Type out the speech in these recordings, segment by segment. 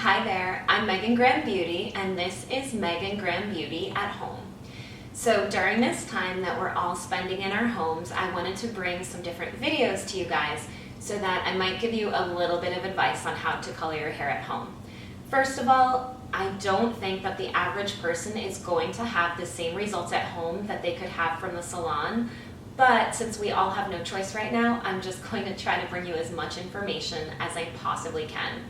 Hi there, I'm Megan Graham Beauty, and this is Megan Graham Beauty at Home. So during this time that we're all spending in our homes, I wanted to bring some different videos to you guys so that I might give you a little bit of advice on how to color your hair at home. First of all, I don't think that the average person is going to have the same results at home that they could have from the salon, but since we all have no choice right now, I'm just going to try to bring you as much information as I possibly can.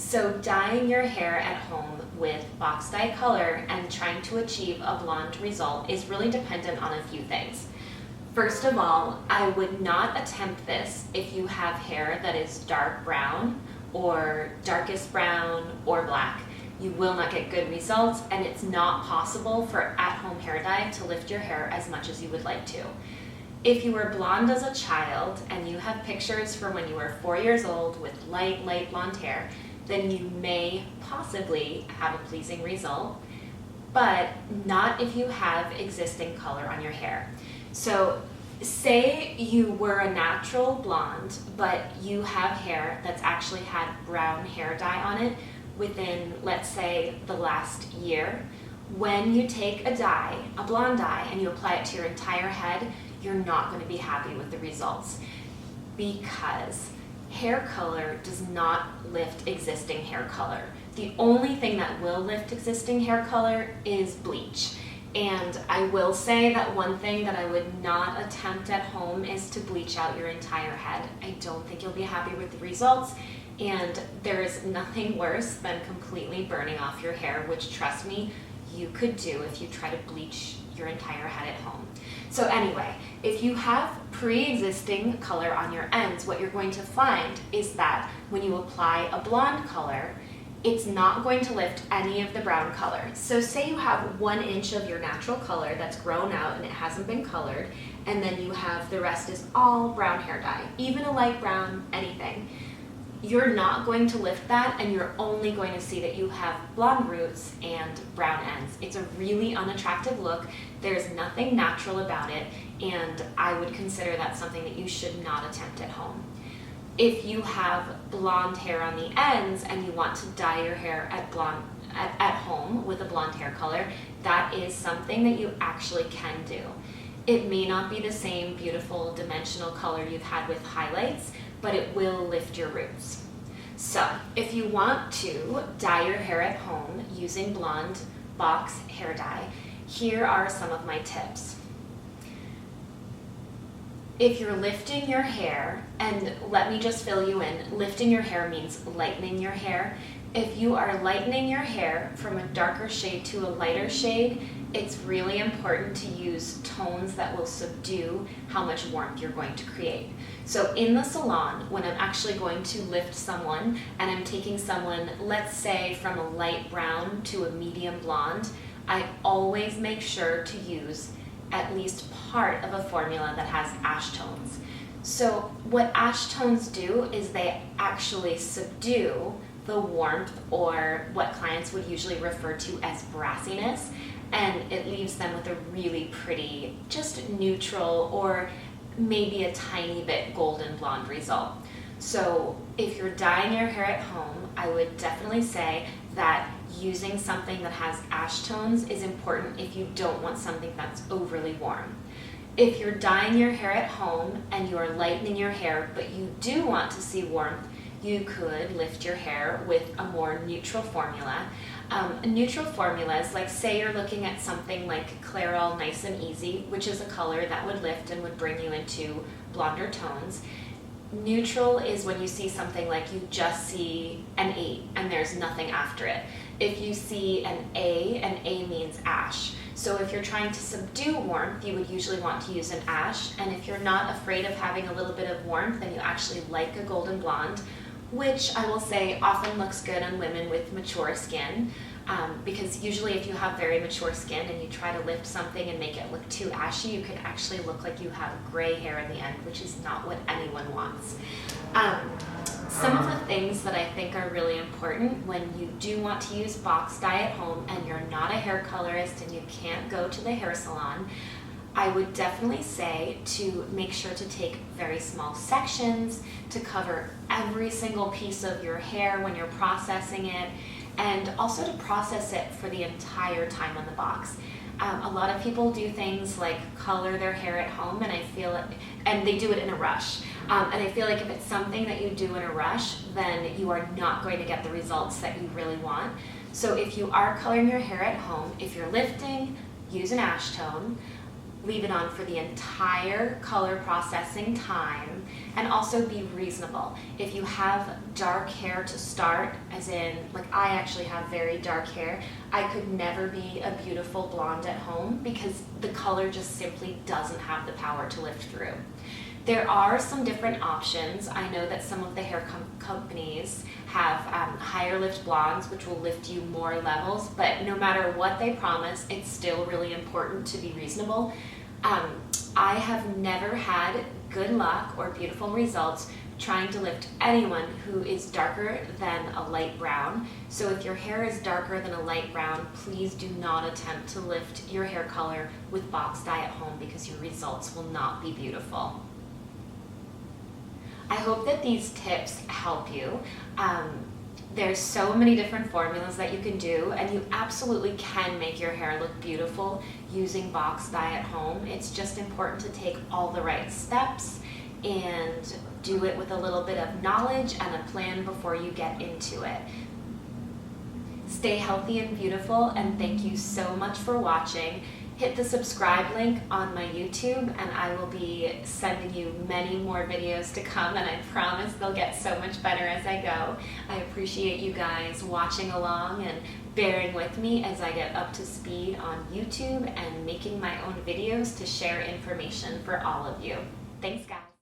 So dyeing your hair at home with box dye color and trying to achieve a blonde result is really dependent on a few things. First of all, I would not attempt this if you have hair that is dark brown or darkest brown or black. You will not get good results, and it's not possible for at-home hair dye to lift your hair as much as you would like to. If you were blonde as a child and you have pictures from when you were 4 years old with light blonde hair, then you may possibly have a pleasing result, but not if you have existing color on your hair. So say you were a natural blonde, but you have hair that's actually had brown hair dye on it within, let's say, the last year. When you take a dye, a blonde dye, and you apply it to your entire head, you're not going to be happy with the results, because hair color does not lift existing hair color. The only thing that will lift existing hair color is bleach. And I will say that one thing that I would not attempt at home is to bleach out your entire head. I don't think you'll be happy with the results, and there's nothing worse than completely burning off your hair, which, trust me, you could do if you try to bleach your entire head at home. So anyway, if you have pre-existing color on your ends, what you're going to find is that when you apply a blonde color, it's not going to lift any of the brown color. So say you have 1 inch of your natural color that's grown out and it hasn't been colored, and then you have the rest is all brown hair dye, even a light brown, anything. You're not going to lift that, and you're only going to see that you have blonde roots and brown ends. It's a really unattractive look. There's nothing natural about it, and I would consider that something that you should not attempt at home. If you have blonde hair on the ends and you want to dye your hair at home with a blonde hair color, that is something that you actually can do. It may not be the same beautiful dimensional color you've had with highlights, but it will lift your roots. So if you want to dye your hair at home using blonde box hair dye, here are some of my tips. If you're lifting your hair, and let me just fill you in, lifting your hair means lightening your hair. If you are lightening your hair from a darker shade to a lighter shade, it's really important to use tones that will subdue how much warmth you're going to create. So in the salon, when I'm actually going to lift someone and I'm taking someone, let's say from a light brown to a medium blonde, I always make sure to use at least part of a formula that has ash tones. So what ash tones do is they actually subdue the warmth, or what clients would usually refer to as brassiness, and it leaves them with a really pretty, just neutral or maybe a tiny bit golden blonde result. So if you're dyeing your hair at home, I would definitely say that using something that has ash tones is important if you don't want something that's overly warm. If you're dyeing your hair at home and you're lightening your hair, but you do want to see warmth, you could lift your hair with a more neutral formula. Neutral formulas, like say you're looking at something like Clairol Nice and Easy, which is a color that would lift and would bring you into blonder tones. Neutral is when you see something like you just see an 8 and there's nothing after it. If you see an A means ash. So if you're trying to subdue warmth, you would usually want to use an ash. And if you're not afraid of having a little bit of warmth and you actually like a golden blonde, which I will say often looks good on women with mature skin, because usually if you have very mature skin and you try to lift something and make it look too ashy, you can actually look like you have gray hair in the end, which is not what anyone wants. Some of the things that I think are really important when you do want to use box dye at home and you're not a hair colorist and you can't go to the hair salon, I would definitely say to make sure to take very small sections to cover every single piece of your hair when you're processing it, and also to process it for the entire time on the box. A lot of people do things like color their hair at home, and they do it in a rush. And I feel like if it's something that you do in a rush, then you are not going to get the results that you really want. So if you are coloring your hair at home, if you're lifting, use an acetone. Leave it on for the entire color processing time, and also be reasonable. If you have dark hair to start, as in, like I actually have very dark hair, I could never be a beautiful blonde at home because the color just simply doesn't have the power to lift through. There are some different options. I know that some of the hair companies have higher lift blondes, which will lift you more levels, but no matter what they promise, it's still really important to be reasonable. I have never had good luck or beautiful results trying to lift anyone who is darker than a light brown. So if your hair is darker than a light brown, please do not attempt to lift your hair color with box dye at home because your results will not be beautiful. I hope that these tips help you. There's so many different formulas that you can do, and you absolutely can make your hair look beautiful using box dye at home. It's just important to take all the right steps and do it with a little bit of knowledge and a plan before you get into it. Stay healthy and beautiful, and thank you so much for watching. Hit the subscribe link on my YouTube, and I will be sending you many more videos to come, and I promise they'll get so much better as I go. I appreciate you guys watching along and bearing with me as I get up to speed on YouTube and making my own videos to share information for all of you. Thanks, guys.